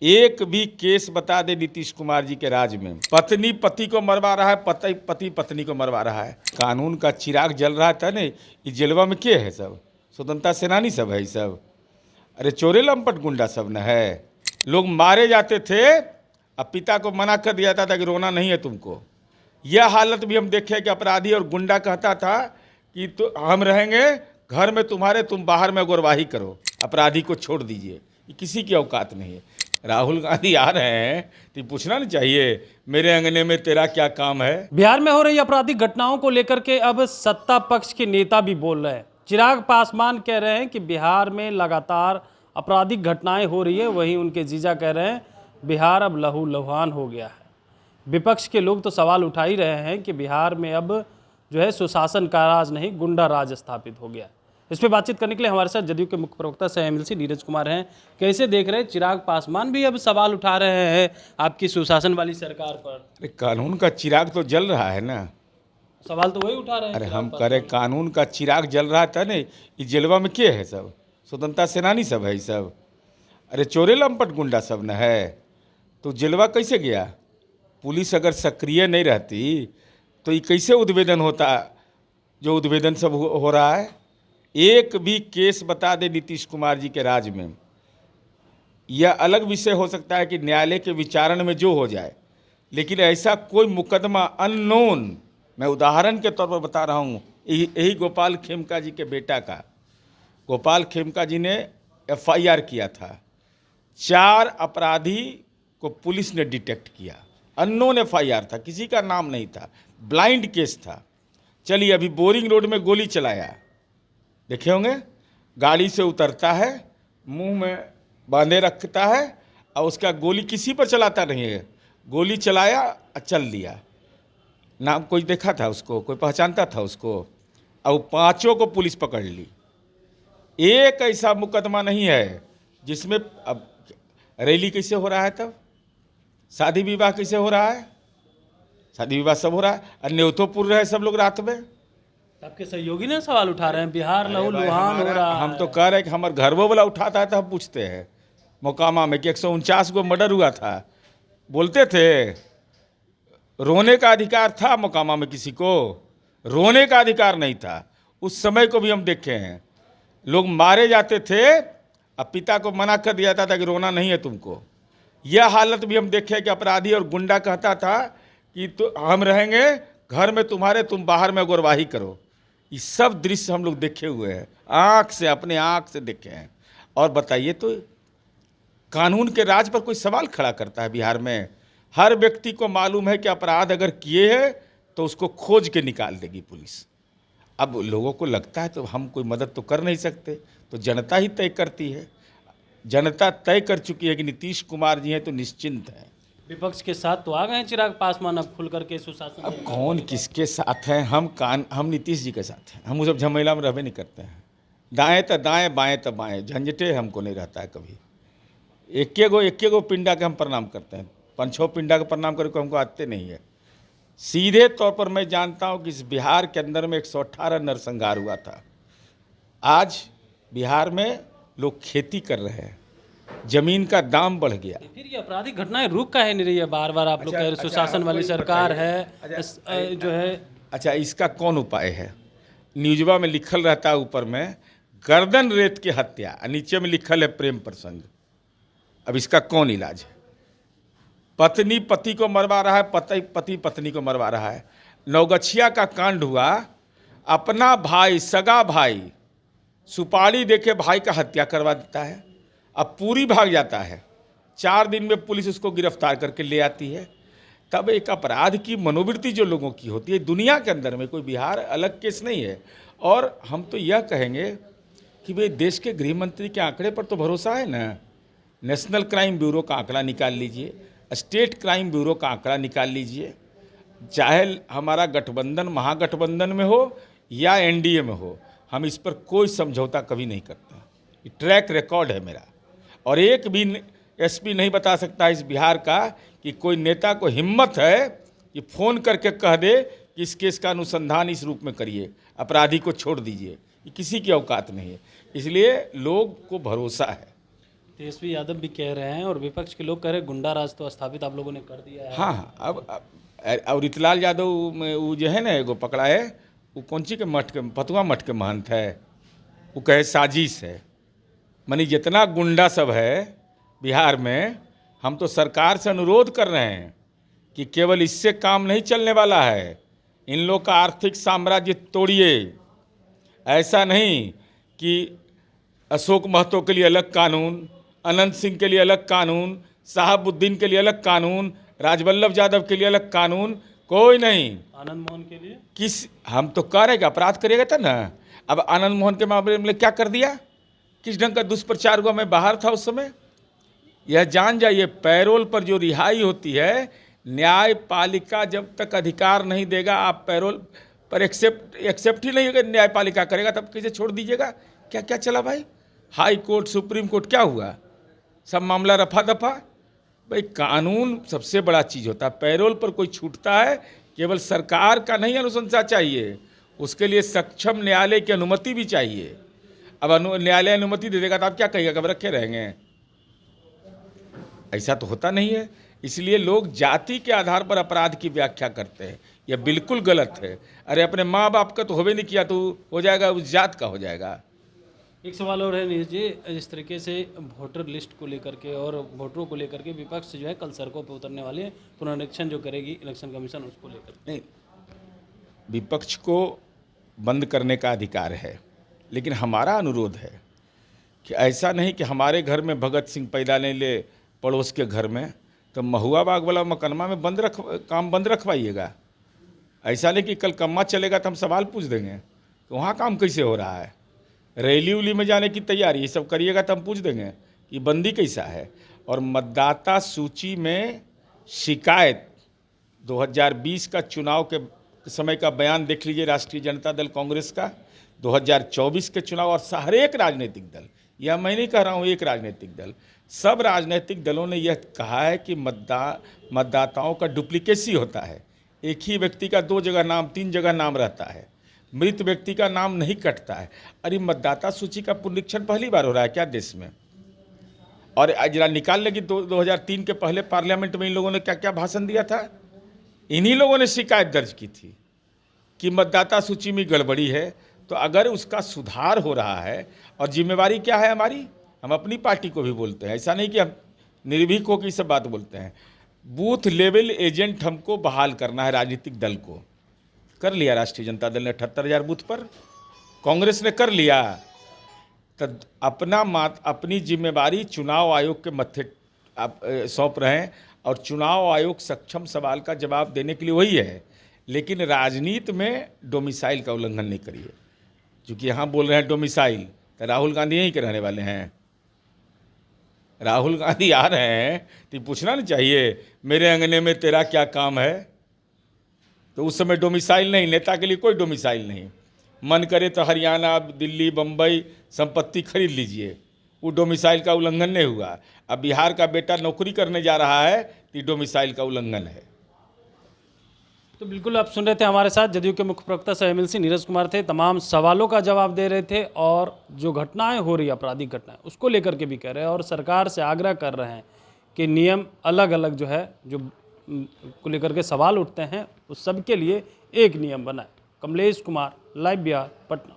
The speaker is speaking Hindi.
एक भी केस बता दे नीतीश कुमार जी के राज में। पत्नी पति को मरवा रहा है, पति पत्नी को मरवा रहा है। कानून का चिराग जल रहा था ने। ये जेलवा में के है सब? स्वतंत्रता सेनानी सब है सब। अरे चोरे लंपट गुंडा सब न है। लोग मारे जाते थे, अब पिता को मना कर दिया था कि रोना नहीं है तुमको। यह हालत भी हम देखे कि अपराधी और गुंडा कहता था कि तो हम रहेंगे घर में तुम्हारे, तुम बाहर में गुरवाही करो, अपराधी को छोड़ दीजिए। ये किसी की औकात नहीं है। राहुल गांधी आ रहे हैं तो पूछना नहीं चाहिए मेरे अंगने में तेरा क्या काम है। बिहार में हो रही आपराधिक घटनाओं को लेकर के अब सत्ता पक्ष के नेता भी बोल रहे हैं। चिराग पासवान कह रहे हैं कि बिहार में लगातार आपराधिक घटनाएं हो रही है, वहीं उनके जीजा कह रहे हैं बिहार अब लहू लुहान हो गया है। विपक्ष के लोग तो सवाल उठा ही रहे हैं कि बिहार में अब जो है सुशासन का राज नहीं, गुंडा राज स्थापित हो गया। इस पर बातचीत करने के लिए हमारे साथ जदयू के मुख्य प्रवक्ता सह एमएलसी नीरज कुमार हैं। कैसे देख रहे हैं, चिराग पासवान भी अब सवाल उठा रहे हैं आपकी सुशासन वाली सरकार पर। कानून का चिराग तो जल रहा है ना, सवाल तो वही उठा रहे हैं। अरे हम करें, कानून का चिराग जल रहा था ने। ये जेलवा में के है सब? स्वतंत्रता सेनानी सब है सब। अरे चोरे लंपट गुंडा सब न है। तो जेलवा कैसे गया? पुलिस अगर सक्रिय नहीं रहती तो ये कैसे उद्भेदन होता जो उद्भेदन सब हो रहा है। एक भी केस बता दे नीतीश कुमार जी के राज में। यह अलग विषय हो सकता है कि न्यायालय के विचारण में जो हो जाए, लेकिन ऐसा कोई मुकदमा अननोन, मैं उदाहरण के तौर पर बता रहा हूँ, यही गोपाल खेमका जी के बेटा का। गोपाल खेमका जी ने एफआईआर किया था, 4 अपराधी को पुलिस ने डिटेक्ट किया। अननोन एफआईआर था, किसी का नाम नहीं था, ब्लाइंड केस था। चलिए अभी बोरिंग रोड में गोली चलाया, देखे होंगे, गाड़ी से उतरता है, मुंह में बांधे रखता है और उसका गोली किसी पर चलाता नहीं है, गोली चलाया और चल दिया। नाम कोई देखा था उसको, कोई पहचानता था उसको, और 5 को पुलिस पकड़ ली। एक ऐसा मुकदमा नहीं है जिसमें, अब रैली कैसे हो रहा है, तब शादी विवाह कैसे हो रहा है, शादी विवाह सब हो रहा है, और न्योतोपुर रहे सब लोग रात में। आपके सहयोगी ने सवाल उठा रहे हैं बिहार लहू लुहान हो रहा है। हम तो कह रहे हैं कि हमारे घरवो वाला उठाता है तो हम पूछते हैं मोकामा में कि 149 को मर्डर हुआ था, बोलते थे रोने का अधिकार था मोकामा में, किसी को रोने का अधिकार नहीं था। उस समय को भी हम देखे हैं, लोग मारे जाते थे, अब पिता को मना कर दिया था कि रोना नहीं है तुमको। यह हालत भी हम देखे कि अपराधी और गुंडा कहता था कि तो हम रहेंगे घर में तुम्हारे, तुम बाहर में गुरवाही करो। ये सब दृश्य हम लोग देखे हुए हैं, आँख से, अपने आँख से देखे हैं। और बताइए तो कानून के राज पर कोई सवाल खड़ा करता है बिहार में? हर व्यक्ति को मालूम है कि अपराध अगर किए हैं तो उसको खोज के निकाल देगी पुलिस। अब लोगों को लगता है तो हम कोई मदद तो कर नहीं सकते, तो जनता ही तय करती है। जनता तय कर चुकी है कि नीतीश कुमार जी हैं तो निश्चिंत हैं। विपक्ष के साथ तो आ गए हैं चिराग पासवान अब खुल करके सुशासन। अब कौन किसके साथ हैं? हम नीतीश जी के साथ हैं। हम उस सब झमेला में रहबे नहीं करते हैं। दाएं तो दाएं, बाएं तो बाएं, झंझटे हमको नहीं रहता है कभी। एक गो पिंडा के हम प्रणाम करते हैं, 5-6 पिंडा का प्रणाम करके हमको आते नहीं है। सीधे तौर पर मैं जानता हूं कि इस बिहार के अंदर में 118 नरसंहार हुआ था। आज बिहार में लोग खेती कर रहे हैं, जमीन का दाम बढ़ गया। फिर ये आपराधिक घटनाएं रुक काहे नहीं रही है? बार बार आप लोग कह रहे सुशासन वाली सरकार है जो है। अच्छा, इसका कौन उपाय है? न्यूजवा में लिखल रहता है ऊपर में गर्दन रेत की हत्या, नीचे में लिखल है प्रेम प्रसंग। अब इसका कौन इलाज है? पत्नी पति को मरवा रहा है, पति पत्नी को मरवा रहा है। नवगछिया का कांड हुआ, अपना भाई, सगा भाई सुपारी देके भाई का हत्या करवा देता है, अब पूरी भाग जाता है। 4 दिन में पुलिस उसको गिरफ्तार करके ले आती है। तब एक अपराध की मनोवृत्ति जो लोगों की होती है दुनिया के अंदर में, कोई बिहार अलग केस नहीं है। और हम तो यह कहेंगे कि भाई देश के गृह मंत्री के आंकड़े पर तो भरोसा है ना। नेशनल क्राइम ब्यूरो का आंकड़ा निकाल लीजिए, स्टेट क्राइम ब्यूरो का आंकड़ा निकाल लीजिए, चाहे हमारा गठबंधन महागठबंधन में हो या एनडीए में हो, हम इस पर कोई समझौता कभी नहीं करते। ये ट्रैक रिकॉर्ड है मेरा। और एक भी एसपी नहीं बता सकता इस बिहार का कि कोई नेता को हिम्मत है कि फ़ोन करके कह दे कि इस केस का अनुसंधान इस रूप में करिए, अपराधी को छोड़ दीजिए। ये किसी की औकात नहीं है। इसलिए लोग को भरोसा है तेजस्वी यादव भी कह रहे हैं और विपक्ष के लोग कह रहे हैं गुंडा राज तो स्थापित आप लोगों ने कर दिया है। हाँ हाँ, और रितलाल यादव में वो जो है ना एगो पकड़ा है, वो कौन सी के मठ के, फतुआ मठ के महंत है, वो कहे साजिश है। मानी जितना गुंडा सब है बिहार में, हम तो सरकार से अनुरोध कर रहे हैं कि केवल इससे काम नहीं चलने वाला है, इन लोग का आर्थिक साम्राज्य तोड़िए। ऐसा नहीं कि अशोक महतो के लिए अलग कानून, अनंत सिंह के लिए अलग कानून, शहाबुद्दीन के लिए अलग कानून, राजवल्लभ यादव के लिए अलग कानून, कोई नहीं। आनंद मोहन के लिए किस, हम तो कह रहे हैं कि अपराध करेगा था ना। अब आनंद मोहन के मामले में क्या कर दिया, किस ढंग का दुष्प्रचार हुआ, मैं बाहर था उस समय। यह जान जाइए, पैरोल पर जो रिहाई होती है, न्यायपालिका जब तक अधिकार नहीं देगा, आप पैरोल पर एक्सेप्ट ही नहीं होगा, न्यायपालिका करेगा तब कैसे छोड़ दीजिएगा। क्या क्या चला भाई, हाई कोर्ट, सुप्रीम कोर्ट, क्या हुआ, सब मामला रफा दफा। भाई कानून सबसे बड़ा चीज़ होता है, पैरोल पर कोई छूटता है, केवल सरकार का नहीं अनुशंसा चाहिए, उसके लिए सक्षम न्यायालय की अनुमति भी चाहिए। अब न्यायालय अनुमति दे देगा तो आप क्या कहिएगा, कब रखे रहेंगे। ऐसा तो होता नहीं है। इसलिए लोग जाति के आधार पर अपराध की व्याख्या करते हैं, यह बिल्कुल गलत है। अरे अपने माँ बाप का तो होवे नहीं किया तो हो जाएगा, उस जात का हो जाएगा। एक सवाल और है नीरज जी, इस तरीके से वोटर लिस्ट को लेकर के और वोटरों को लेकर के विपक्ष जो है कल सड़कों पर उतरने वाले हैं, पुनरीक्षण जो करेगी इलेक्शन कमीशन उसको लेकर। नहीं, विपक्ष को बंद करने का अधिकार है, लेकिन हमारा अनुरोध है कि ऐसा नहीं कि हमारे घर में भगत सिंह पैदा नहीं ले पड़ोस के घर में, तो महुआ बाग वाला मकनमा में काम बंद रखवाइएगा। ऐसा नहीं कि कल कम्मा चलेगा तो हम सवाल पूछ देंगे कि वहाँ काम कैसे हो रहा है। रैली उली में जाने की तैयारी ये सब करिएगा तो हम पूछ देंगे कि बंदी कैसा है। और मतदाता सूची में शिकायत 2020 का चुनाव के समय का बयान देख लीजिए, राष्ट्रीय जनता दल कांग्रेस का 2024 के चुनाव, और हर एक राजनीतिक दल, यह मैं नहीं कह रहा हूँ एक राजनीतिक दल, सब राजनीतिक दलों ने यह कहा है कि मतदाताओं का डुप्लीकेसी होता है। एक ही व्यक्ति का 2 जगह नाम, 3 जगह नाम रहता है, मृत व्यक्ति का नाम नहीं कटता है। अरे मतदाता सूची का पुनरीक्षण पहली बार हो रहा है क्या देश में। और जरा निकाल लेगी 2003 के पहले पार्लियामेंट में इन लोगों ने क्या क्या भाषण दिया था। इन्हीं लोगों ने शिकायत दर्ज की थी कि मतदाता सूची में गड़बड़ी है। तो अगर उसका सुधार हो रहा है, और जिम्मेवारी क्या है हमारी, हम अपनी पार्टी को भी बोलते हैं, ऐसा नहीं कि हम निर्भीक होकर सब बात बोलते हैं। बूथ लेवल एजेंट हमको बहाल करना है, राजनीतिक दल को। कर लिया राष्ट्रीय जनता दल ने 78,000 बूथ पर, कांग्रेस ने कर लिया। तो अपनी जिम्मेवारी चुनाव आयोग के मत्थे आप सौंप रहे हैं, और चुनाव आयोग सक्षम सवाल का जवाब देने के लिए वही है। लेकिन राजनीति में डोमिसाइल का उल्लंघन नहीं करिए। चूँकि यहाँ बोल रहे हैं डोमिसाइल, तो राहुल गांधी यहीं के रहने वाले हैं। राहुल गांधी आ रहे हैं तो पूछना नहीं चाहिए मेरे अंगने में तेरा क्या काम है। तो उस समय डोमिसाइल नहीं, नेता के लिए कोई डोमिसाइल नहीं। मन करे तो हरियाणा, दिल्ली, बम्बई संपत्ति खरीद लीजिए, वो डोमिसाइल का उल्लंघन नहीं हुआ। अब बिहार का बेटा नौकरी करने जा रहा है तो डोमिसाइल का उल्लंघन है। तो बिल्कुल आप सुन रहे थे, हमारे साथ जदयू के मुख्य प्रवक्ता सह एमएलसी नीरज कुमार थे, तमाम सवालों का जवाब दे रहे थे, और जो घटनाएं हो रही, आपराधिक घटनाएं, उसको लेकर के भी कह रहे हैं, और सरकार से आग्रह कर रहे हैं कि नियम अलग अलग जो है, जो को लेकर के सवाल उठते हैं, उस सब के लिए एक नियम बनाए। कमलेश कुमार, लाइव बिहार, पटना।